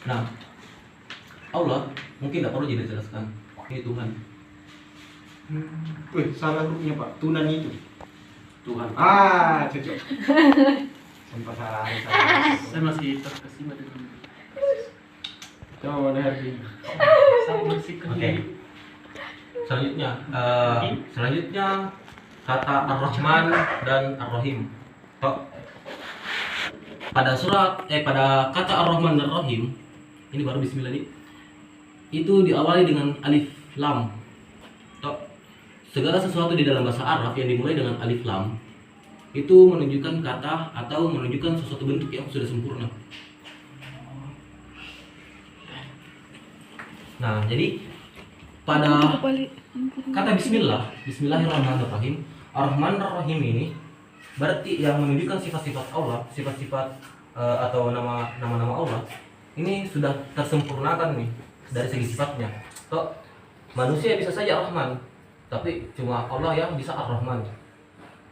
Nah, Allah mungkin tidak perlu dijelaskan. Ini Tuhan. Wih, salah hurufnya Pak. Tunan itu. Tuhan. Cocok. Sempat salah. Saya masih terkesima dengan Coba lihat ini. saya bersihkan Oke. Selanjutnya kata Ar-Rahman dan Ar-Rahim. Pada kata Ar-Rahman dan Ar-Rahim, ini baru bismillah nih. Itu diawali dengan alif lam. Segala sesuatu di dalam bahasa Arab yang dimulai dengan alif lam itu menunjukkan kata atau menunjukkan sesuatu bentuk yang sudah sempurna. Nah, jadi pada kata Bismillahirrahmanirrahim, Ar-Rahman Ar-Rahim ini berarti yang menunjukkan sifat-sifat Allah, sifat-sifat atau nama-nama Allah ini sudah tersempurnakan nih dari segi sifatnya. Manusia bisa saja Rahman, tapi cuma Allah yang bisa Ar-Rahman,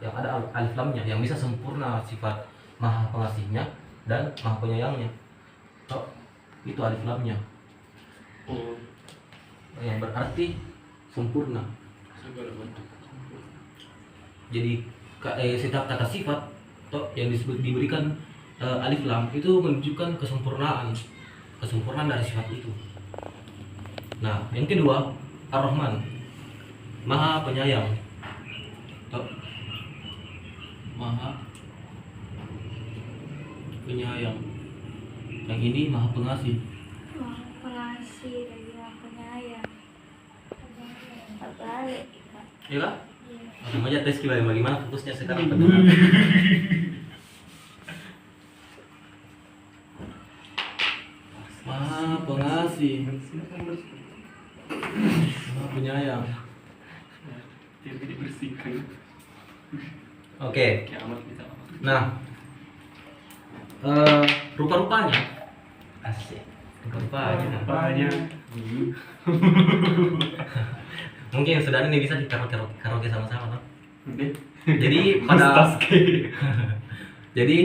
yang ada alif lamnya, yang bisa sempurna sifat Maha Pengasihnya dan Maha Penyayangnya. Itu alif lamnya. Yang berarti sempurna. segala bentuk. Jadi setiap kata sifat yang diberikan alif lam itu menunjukkan kesempurnaan dari sifat itu. Nah, yang kedua, Ar-Rahman, Maha Penyayang. Maha Penyayang. Yang ini Maha Pengasih. Maha Pengasih dan Maha Penyayang. Terbalik. Iya lah? Iya. Langsung aja tes bagaimana fokusnya sekarang pendengar. Maha Pengasih, Maha Penyayang. Tidak dibersihkan. Oke. Kiamat kita. Nah, rupa-rupanya, asik, rupa-rupanya. Apanya? Mungkin yang saudara ini bisa di karaoke sama-sama, no? Oke. Jadi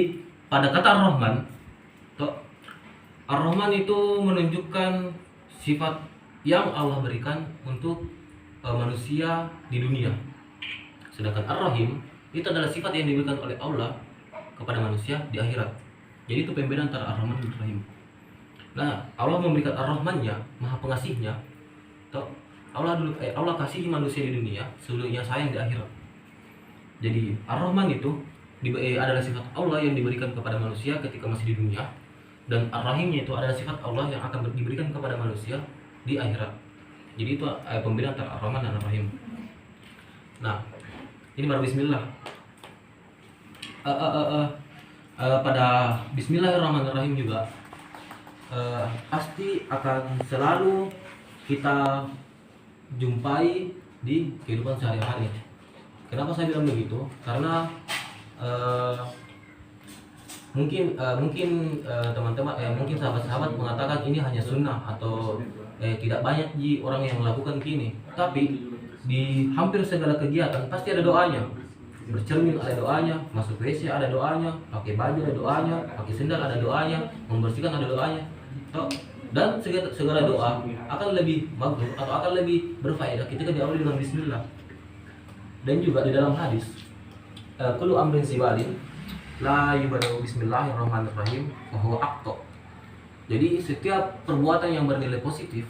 pada kata Ar-Rahman, Ar-Rahman itu menunjukkan sifat yang Allah berikan untuk manusia di dunia. Sedangkan Ar-Rahim itu adalah sifat yang diberikan oleh Allah kepada manusia di akhirat. Jadi itu pembedaan antara Ar-Rahman dan Ar-Rahim. Nah, Allah memberikan Ar-Rahmannya, Maha Pengasihnya. Allah kasihi manusia di dunia, sebelumnya sayang di akhirat. Jadi Ar-Rahman itu adalah sifat Allah yang diberikan kepada manusia ketika masih di dunia, dan Ar-Rahimnya itu adalah sifat Allah yang akan diberikan kepada manusia di akhirat. Jadi itu pembedaan antara Ar-Rahman dan Ar-Rahim. Nah, ini baru Bismillah. Pada Bismillahirrahmanirrahim juga pasti akan selalu kita jumpai di kehidupan sehari-hari. Kenapa saya bilang begitu? Karena mungkin teman-teman, mungkin sahabat-sahabat mengatakan ini hanya sunnah atau tidak banyak orang yang melakukan gini. Tapi di hampir segala kegiatan pasti ada doanya. Bercermin ada doanya, masuk WC ada doanya, pakai baju ada doanya, pakai sendal ada doanya, membersihkan ada doanya. Dan segala doa akan lebih bagus atau akan lebih berfaedah ketika diawali dengan Bismillah. Dan juga di dalam hadis, kullu amrin sibalin la yubada'u bismillahirrahmanirrahim wa huwa aqta. Jadi setiap perbuatan yang bernilai positif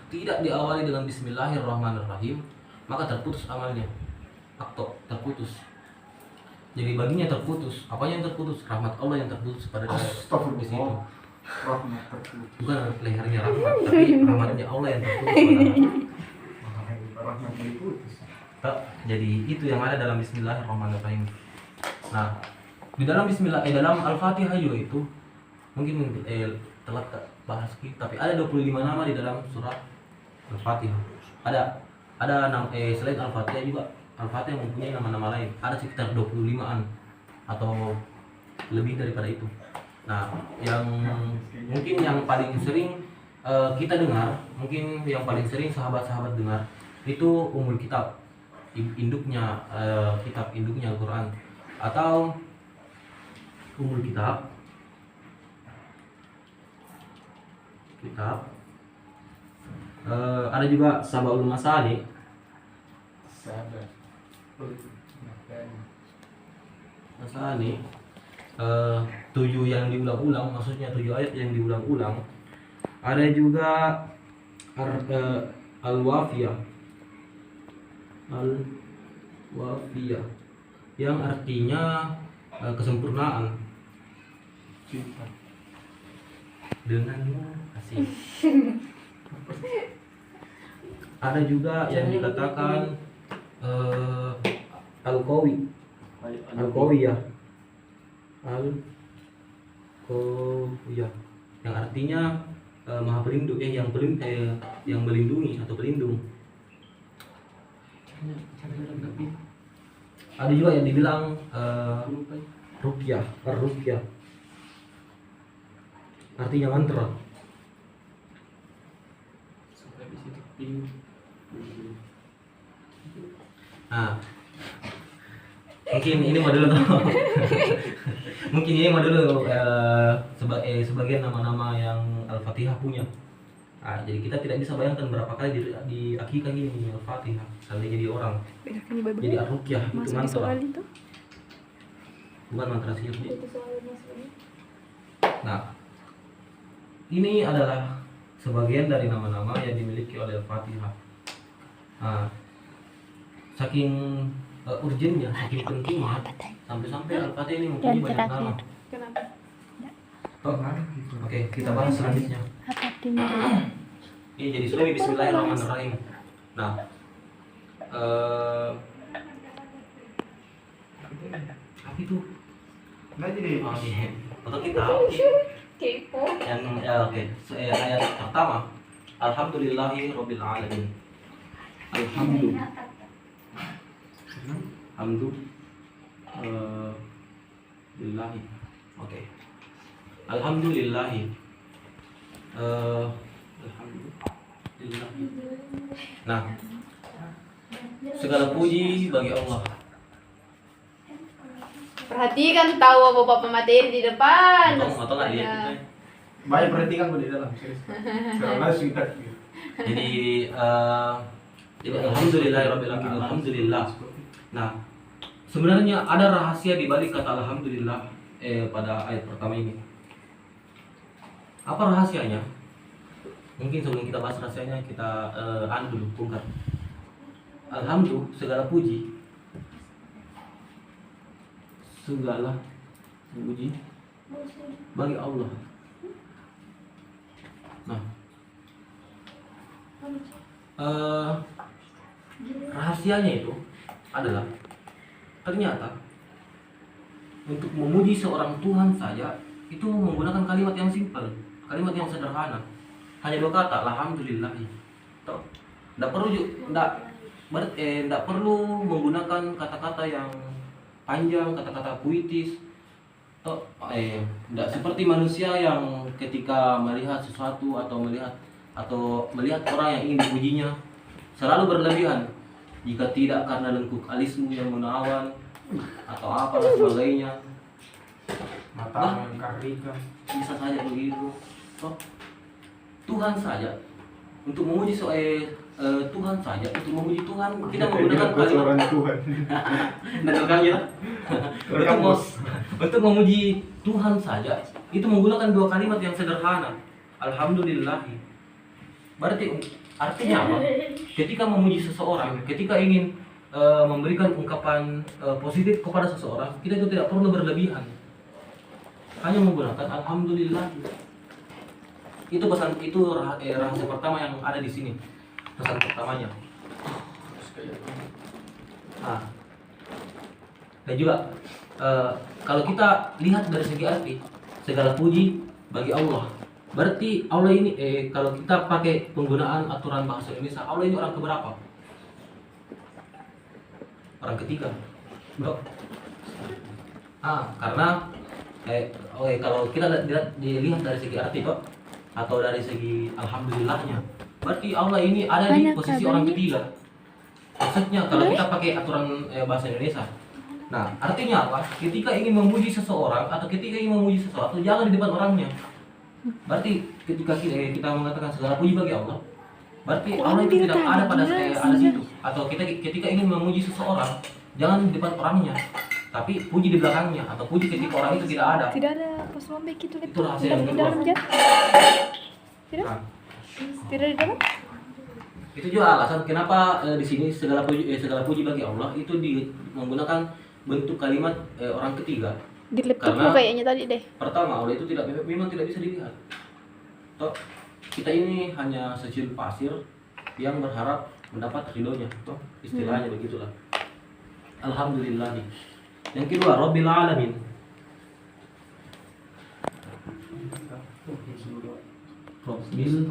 tidak diawali dengan Bismillahirrahmanirrahim, maka terputus amalnya. Aqta, terputus. Jadi baginya terputus. Apanya yang terputus? Rahmat Allah yang terputus pada di situ. Astagfirullah. Rahmat terputus. Bukan lehernya rahmat, tapi rahmatnya Allah yang terputus. Rahmatnya diputus. Jadi itu yang ada dalam Bismillahirrahmanirrahim. Nah, di dalam dalam Al-Fatihah juga itu mungkin telat bahas tapi ada 25 nama di dalam surat Al-Fatihah. Selain Al-Fatihah juga Al-Fatihah mempunyai nama-nama lain. Ada sekitar 25-an atau lebih daripada itu. Nah, yang mungkin yang paling sering kita dengar, mungkin yang paling sering sahabat-sahabat dengar itu Ummul Kitab, induknya kitab induknya Al-Quran, atau Ummul Kitab kitab. Ada juga Sabaul Masani. Sabar. Masani 7 yang diulang-ulang, maksudnya 7 ayat yang diulang-ulang. Ada juga Al-Wafiyah. Al-Wafiyah yang artinya kesempurnaan. Denganmu asik. Ada juga yang dikatakan Al-Qawi. Al-Qawiyah. Al-Qawiyah yang artinya maha pelindung, yang melindungi atau pelindung. Ada juga yang dibilang ruqyah, ar-ruqyah. Artinya mantra. Nah, mungkin ini mah dulu tuh. Mungkin ini mah dulu sebagian nama-nama yang Al-Fatihah punya. Nah, jadi kita tidak bisa bayangkan berapa kali di akikah ini Al-Fatihah sampai jadi orang. Jadi ar-ruqyah itu mantra. Bukan mantra sihir. Nah, ini adalah sebagian dari nama-nama yang dimiliki oleh Al-Fatihah. Nah, saking urgennya, saking pentingnya, sampai-sampai Al-Fatihah ini mempunyai banyak nama. Kenapa? Oh, oke, kita bahas selanjutnya. Ini jadi sudah Bismillahirrahmanirrahim. Nah, apa itu? Nah jadi Oke, untuk kita Kepo. yang oke. Ayat pertama, Alhamdulillahi Rabbil Alamin. Lillahi. Oke. Alhamdulillahi. Alhamdulillahi. Nah, segala puji bagi Allah. Perhatikan tahu bapak materi di depan. Atau nggak dia? banyak perhatikan gue di dalam serius. Karena singkat gitu. Jadi Alhamdulillahirabbil alamin. Alhamdulillah. Nah, sebenarnya ada rahasia di balik kata alhamdulillah pada ayat pertama ini. Apa rahasianya? Mungkin sebelum kita bahas rahasianya kita dulu bongkar. Alhamdulillah, segala puji bagi Allah. Nah, rahasianya itu adalah ternyata untuk memuji seorang Tuhan saja itu menggunakan kalimat yang simpel, kalimat yang sederhana, hanya 2 kata, alhamdulillah. Tidak perlu menggunakan kata-kata yang panjang, kata-kata puitis. Tidak seperti manusia yang ketika melihat sesuatu atau melihat orang yang ingin dipujinya selalu berlebihan. Jika tidak karena lengkuk alismu yang menawan atau apa dan sebagainya. Mata yang karika. Bisa saja begitu. Tuhan saja untuk memuji Tuhan saja untuk memuji Tuhan kita menggunakan kalimat orang Tuhan. untuk memuji Tuhan saja itu menggunakan 2 kalimat yang sederhana, alhamdulillah. Berarti artinya apa? Ketika memuji seseorang, ketika ingin memberikan ungkapan positif kepada seseorang, kita itu tidak perlu berlebihan, hanya menggunakan alhamdulillah. Itu rahasia pertama yang ada di sini, pesan pertamanya. Nah, dan juga kalau kita lihat dari segi arti, segala puji bagi Allah. Berarti Allah ini kalau kita pakai penggunaan aturan bahasa Indonesia, Allah ini orang keberapa? Orang ketiga. Karena kalau kita dilihat dari segi arti kok, atau dari segi alhamdulillahnya, berarti Allah ini ada di posisi orang ketiga. Maksudnya kalau kita pakai aturan bahasa Indonesia, nah artinya apa? Ketika ingin memuji seseorang atau ketika ingin memuji sesuatu, jangan di depan orangnya. Berarti ketika kita mengatakan segala puji bagi Allah, berarti Kok Allah ini itu tidak tadi ada pada jelas, ada situ. Atau kita ketika ingin memuji seseorang, jangan di depan orangnya, tapi puji di belakangnya atau puji ketika orang itu tidak ada. Tidak ada pas sampai gitu Itu rahasia yang di kedua. dalam Jan. Tidak? Nah, Tidak di dalam? itu juga alasan kenapa di sini segala puji bagi Allah itu menggunakan bentuk kalimat orang ketiga. Di laptopmu Karena- kayaknya tadi deh. Pertama, Allah itu memang tidak bisa dilihat. Toh, kita ini hanya secil pasir yang berharap mendapat ridhonya. Toh, istilahnya begitulah. Alhamdulillah. Yang kedua, Rabbil Alamin. Rabbil